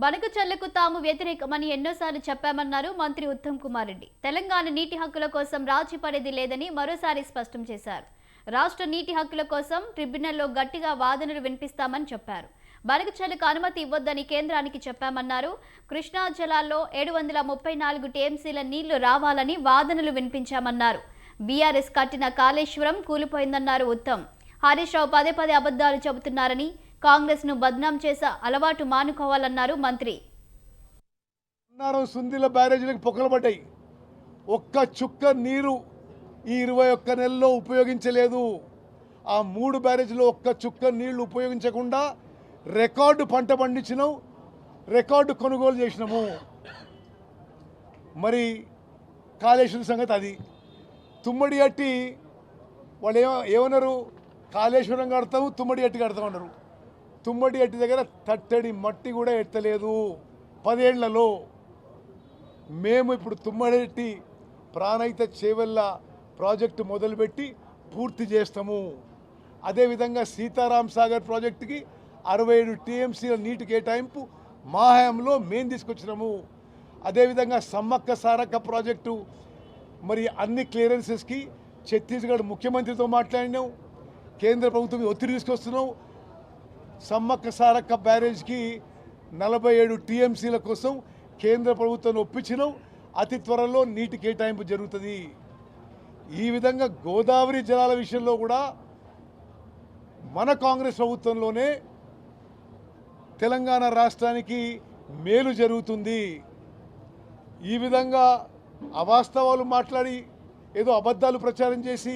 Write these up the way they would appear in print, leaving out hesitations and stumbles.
బనకచర్లకు తాము వ్యతిరేకమని ఎన్నోసార్లు చెప్పామన్నారు మంత్రి ఉత్తమ్ కుమార్ రెడ్డి. తెలంగాణ నీటి హక్కుల కోసం రాజీ పడేది లేదని మరోసారి స్పష్టం చేశారు. రాష్ట్ర నీటి హక్కుల కోసం ట్రిబ్యునల్లో గట్టిగా వాదనలు వినిపిస్తామని చెప్పారు. బనకచర్లకు అనుమతి ఇవ్వొద్దని కేంద్రానికి చెప్పామన్నారు. కృష్ణా జలాల్లో 734 టీఎంసీల నీళ్లు రావాలని వాదనలు వినిపించామన్నారు. బీఆర్ఎస్ కట్టిన కాళేశ్వరం కూలిపోయిందన్నారు ఉత్తమ్. హరీష్ రావు పదే పదే అబద్ధాలు చెబుతున్నారని, కాంగ్రెస్ ను బద్నాం చేసే అలవాటు మానుకోవాలన్నారు మంత్రి. సుందిల బ్యారేజీలకు పొక్కలు పడ్డాయి. ఒక్క చుక్క నీరు ఈ 21 నెలల్లో ఉపయోగించలేదు. ఆ 3 బ్యారేజీలో ఒక్క చుక్క నీళ్లు ఉపయోగించకుండా రికార్డు పంట పండించినాం, రికార్డు కొనుగోలు చేసినాము. మరి కాళేశ్వరం సంగతి అది. తుమ్మడి అట్టి వాళ్ళు ఏమన్నారు, కాళేశ్వరం కడతాము, తుమ్మడి అట్టి కడతామన్నారు. తుమ్మడి అట్టి దగ్గర తట్టడి మట్టి కూడా ఎత్తలేదు 10 ఏళ్లలో. మేము ఇప్పుడు తుమ్మడి అట్టి ప్రాణహిత చేవెళ్ళ ప్రాజెక్టు మొదలుపెట్టి పూర్తి చేస్తాము. అదేవిధంగా సీతారాం సాగర్ ప్రాజెక్టుకి 67 టీఎంసీల నీటి కేటాయింపు మా హయాంలో మేము తీసుకొచ్చినాము. అదేవిధంగా సమ్మక్క సారక్క ప్రాజెక్టు మరి అన్ని క్లియరెన్సెస్కి ఛత్తీస్గఢ్ ముఖ్యమంత్రితో మాట్లాడినాం. కేంద్ర ప్రభుత్వం ఒత్తిడి తీసుకొస్తున్నాం. సమ్మక్క సారక్క బ్యారేజ్కి 47 టీఎంసీల కోసం కేంద్ర ప్రభుత్వాన్ని ఒప్పించినాం. అతి త్వరలో నీటి కేటాయింపు జరుగుతుంది. ఈ విధంగా గోదావరి జలాల విషయంలో కూడా మన కాంగ్రెస్ ప్రభుత్వంలోనే తెలంగాణ రాష్ట్రానికి మేలు జరుగుతుంది. ఈ విధంగా అవాస్తవాలు మాట్లాడి ఏదో అబద్ధాలు ప్రచారం చేసి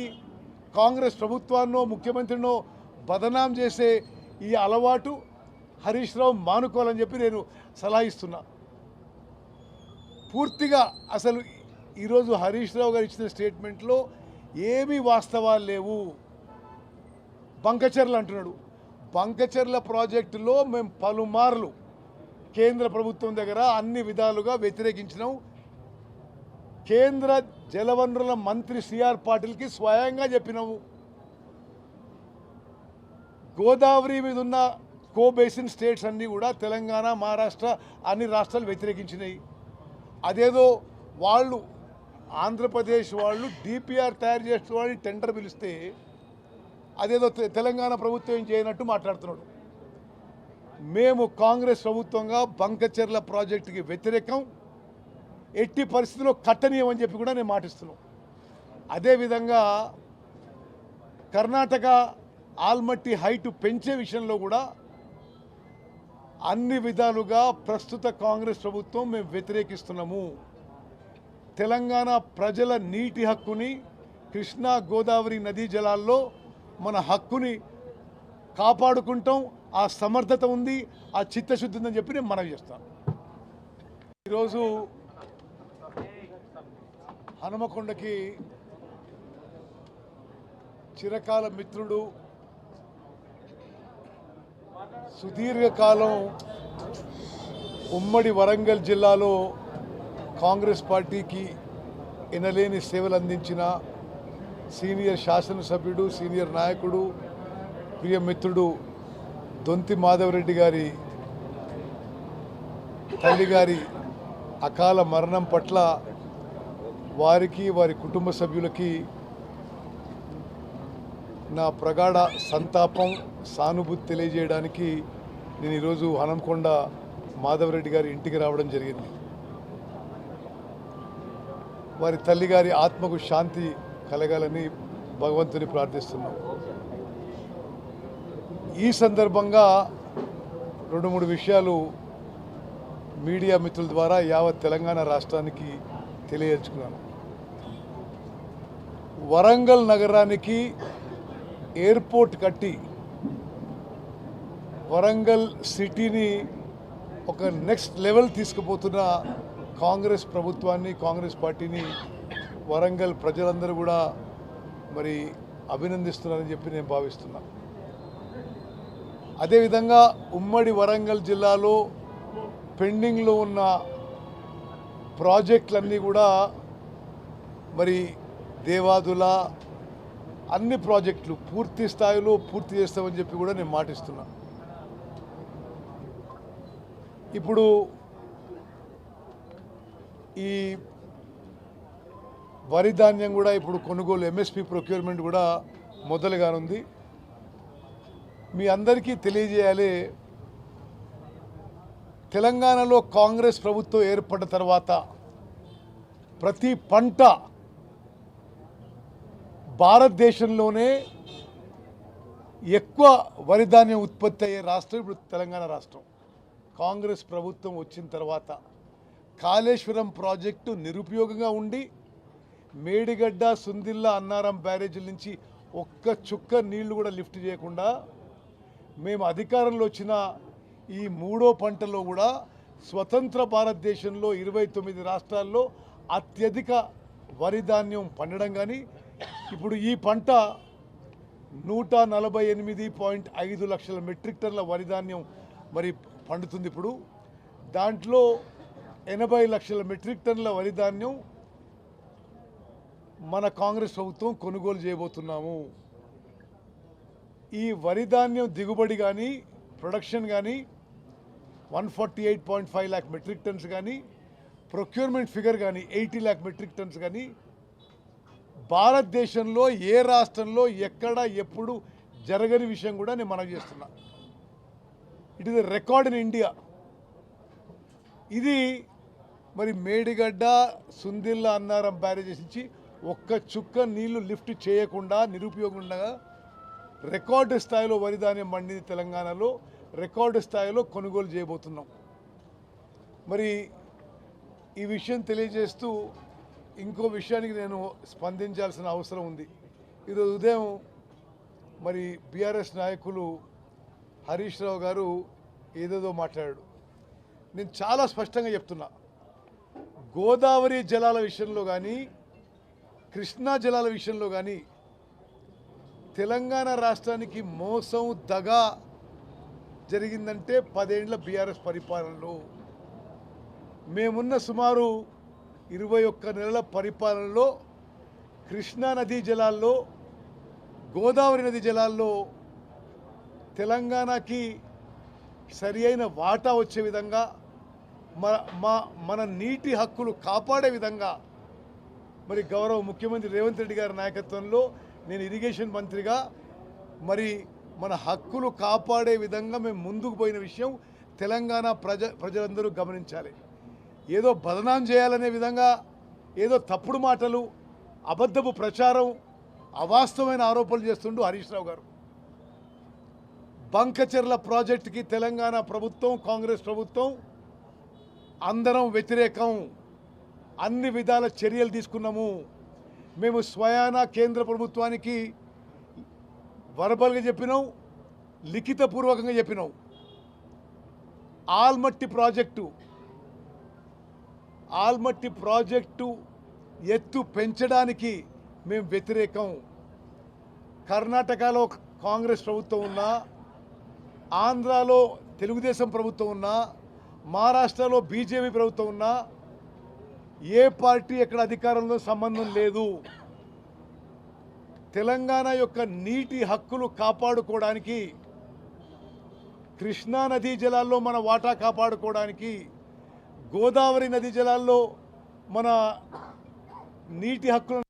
కాంగ్రెస్ ప్రభుత్వాన్నో ముఖ్యమంత్రినో బదనాం చేసే ఈ అలవాటు హరీష్ రావు మానుకోవాలని చెప్పి నేను సలహా ఇస్తున్నా. పూర్తిగా అసలు ఈరోజు హరీష్ రావు గారు ఇచ్చిన స్టేట్మెంట్లో ఏమీ వాస్తవాలు లేవు. బంకచర్ల అంటున్నాడు. బంకచర్ల ప్రాజెక్టులో మేము పలుమార్లు కేంద్ర ప్రభుత్వం దగ్గర అన్ని విధాలుగా వ్యతిరేకించినాం. కేంద్ర జలవనరుల మంత్రి సిఆర్ పాటిల్కి స్వయంగా చెప్పినాము. గోదావరి మీద ఉన్న కో బేసిన్ స్టేట్స్ అన్నీ కూడా తెలంగాణ, మహారాష్ట్ర అన్ని రాష్ట్రాలు వ్యతిరేకించినాయి. అదేదో వాళ్ళు ఆంధ్రప్రదేశ్ వాళ్ళు డిపిఆర్ తయారు చేసిన వాళ్ళు టెండర్ పిలిస్తే అదేదో తెలంగాణ ప్రభుత్వం ఏం చేయనట్టు మాట్లాడుతున్నాడు. మేము కాంగ్రెస్ ప్రభుత్వంగా బంకచర్ల ప్రాజెక్టుకి వ్యతిరేకం, ఎట్టి పరిస్థితుల్లో కట్టనీయమని చెప్పి కూడా నేను మాటిస్తున్నాను. అదేవిధంగా కర్ణాటక ఆల్మట్టి హైటు పెంచే విషయంలో కూడా అన్ని విధాలుగా ప్రస్తుత కాంగ్రెస్ ప్రభుత్వం మేము వ్యతిరేకిస్తున్నాము. తెలంగాణ ప్రజల నీటి హక్కుని, కృష్ణా గోదావరి నదీ జలాల్లో మన హక్కుని కాపాడుకుంటాం. ఆ సమర్థత ఉంది, ఆ చిత్తశుద్ధి ఉందని చెప్పి నేను మనవి చేస్తాను. ఈరోజు హనుమకొండకి చిరకాల మిత్రుడు, సుదీర్ఘకాలం ఉమ్మడి వరంగల్ జిల్లాలో కాంగ్రెస్ పార్టీకి ఎనలేని సేవలు అందించిన సీనియర్ శాసనసభ్యుడు, సీనియర్ నాయకుడు, ప్రియమిత్రుడు దొంతి మాధవరెడ్డి గారి తల్లిగారి అకాల మరణం పట్ల వారికి, వారి కుటుంబ సభ్యులకి నా ప్రగాఢ సంతాపం, సానుభూతి తెలియజేయడానికి నేను ఈరోజు హనంకొండ మాధవరెడ్డి గారి ఇంటికి రావడం జరిగింది. వారి తల్లిగారి ఆత్మకు శాంతి కలగాలని భగవంతుని ప్రార్థిస్తున్నాం. ఈ సందర్భంగా 2-3 విషయాలు మీడియా మిత్రుల ద్వారా యావత్ తెలంగాణ రాష్ట్రానికి తెలియజేసుకున్నాను. వరంగల్ నగరానికి ఎయిర్పోర్ట్ కట్టి వరంగల్ సిటీని ఒక నెక్స్ట్ లెవెల్ తీసుకుపోతున్న కాంగ్రెస్ ప్రభుత్వాన్ని, కాంగ్రెస్ పార్టీని వరంగల్ ప్రజలందరూ కూడా మరి అభినందిస్తున్నారని చెప్పి నేను భావిస్తున్నా. అదేవిధంగా ఉమ్మడి వరంగల్ జిల్లాలో పెండింగ్లో ఉన్న ప్రాజెక్టులన్నీ కూడా మరి దేవాదుల అన్ని ప్రాజెక్టులు పూర్తి స్థాయిలో పూర్తి చేస్తామని చెప్పి కూడా నేను మాటిస్తున్నా. ఇప్పుడు ఈ వరి ధాన్యం కూడా ఇప్పుడు కొనుగోలు ఎంఎస్పి ప్రొక్యూర్మెంట్ కూడా మొదలుగానుంది. మీ అందరికీ తెలియజేయాలి, తెలంగాణలో కాంగ్రెస్ ప్రభుత్వం ఏర్పడిన తర్వాత ప్రతి పంట భారతదేశంలోనే ఎక్కువ వరి ధాన్యం ఉత్పత్తి అయ్యే రాష్ట్రం ఇప్పుడు తెలంగాణ రాష్ట్రం. కాంగ్రెస్ ప్రభుత్వం వచ్చిన తర్వాత కాళేశ్వరం ప్రాజెక్టు నిరుపయోగంగా ఉండి మేడిగడ్డ, సుందిల్ల, అన్నారం బ్యారేజీల నుంచి ఒక్క చుక్క నీళ్లు కూడా లిఫ్ట్ చేయకుండా మేము అధికారంలో వచ్చిన ఈ మూడో పంటలో కూడా స్వతంత్ర భారతదేశంలో 29 రాష్ట్రాల్లో అత్యధిక వరి ధాన్యం పండడం. కానీ ఇప్పుడు ఈ పంట 148.5 లక్షల మెట్రిక్ టన్నుల వరి ధాన్యం మరి పండుతుంది. ఇప్పుడు దాంట్లో 80 లక్షల మెట్రిక్ టన్నుల వరి ధాన్యం మన కాంగ్రెస్ ప్రభుత్వం కొనుగోలు చేయబోతున్నాము. ఈ వరి ధాన్యం దిగుబడి కానీ ప్రొడక్షన్ కానీ 148.5 lakh మెట్రిక్ టన్స్ కానీ ప్రొక్యూర్మెంట్ ఫిగర్ కానీ 80 lakh మెట్రిక్ టన్స్ కానీ భారతదేశంలో ఏ రాష్ట్రంలో ఎక్కడ ఎప్పుడు జరగని విషయం కూడా నేను మనవి చేస్తున్నా. It is a record in India. ఇది మరి మేడిగడ్డ, సుందిల్ల, అన్నారం బ్యారేజెస్ నుంచి ఒక్క చుక్క నీళ్లు లిఫ్ట్ చేయకుండా నిరుపయోగంగా రికార్డు స్థాయిలో వరి ధాన్యం పండింది తెలంగాణలో. రికార్డు స్థాయిలో కొనుగోలు చేయబోతున్నాం. మరి ఈ విషయం తెలియజేస్తూ ఇంకో విషయానికి నేను స్పందించాల్సిన అవసరం ఉంది. ఈరోజు ఉదయం మరి బీఆర్ఎస్ నాయకులు హరీష్ రావు గారు ఏదేదో మాట్లాడాడు. నేను చాలా స్పష్టంగా చెప్తున్నా, గోదావరి జలాల విషయంలో కానీ కృష్ణా జలాల విషయంలో కానీ తెలంగాణ రాష్ట్రానికి మోసం, దగా జరిగిందంటే 10 ఏళ్ల బీఆర్ఎస్ పరిపాలనలో. మేమున్న సుమారు 21 నెలల పరిపాలనలో కృష్ణా నదీ జలాల్లో, గోదావరి నది జలాల్లో తెలంగాణకి సరి అయిన వాటా వచ్చే విధంగా, మన నీటి హక్కులు కాపాడే విధంగా మరి గౌరవ ముఖ్యమంత్రి రేవంత్ రెడ్డి గారి నాయకత్వంలో నేను ఇరిగేషన్ మంత్రిగా మరి మన హక్కులు కాపాడే విధంగా మేము ముందుకు పోయిన విషయం తెలంగాణ ప్రజలందరూ గమనించాలి. ఏదో బదనాం చేయాలనే విధంగా ఏదో తప్పుడు మాటలు, అబద్ధపు ప్రచారం, అవాస్తవమైన ఆరోపణలు చేస్తుండు హరీష్ రావు గారు. బంకచెర్ల ప్రాజెక్టుకి తెలంగాణ ప్రభుత్వం, కాంగ్రెస్ ప్రభుత్వం అందరం వ్యతిరేకం. అన్ని విధాల చర్యలు తీసుకున్నాము. మేము స్వయాన కేంద్ర ప్రభుత్వానికి వర్బల్గా చెప్పినాం, లిఖితపూర్వకంగా చెప్పినాం. ఆల్మట్టి ప్రాజెక్టు ఎత్తు పెంచడానికి మేము వ్యతిరేకం. కర్ణాటకలో కాంగ్రెస్ ప్రభుత్వం ఉన్నా, ఆంధ్రాలో తెలుగుదేశం ప్రభుత్వం ఉన్నా, మహారాష్ట్రలో బీజేపీ ప్రభుత్వం ఉన్నా, ఏ పార్టీ ఎక్కడ అధికారంలో సంబంధం లేదు. తెలంగాణ యొక్క నీటి హక్కులు కాపాడుకోవడానికి, కృష్ణా నదీ జలాల్లో మన వాటా కాపాడుకోవడానికి, గోదావరి నదీ జలాల్లో మన నీటి హక్కులను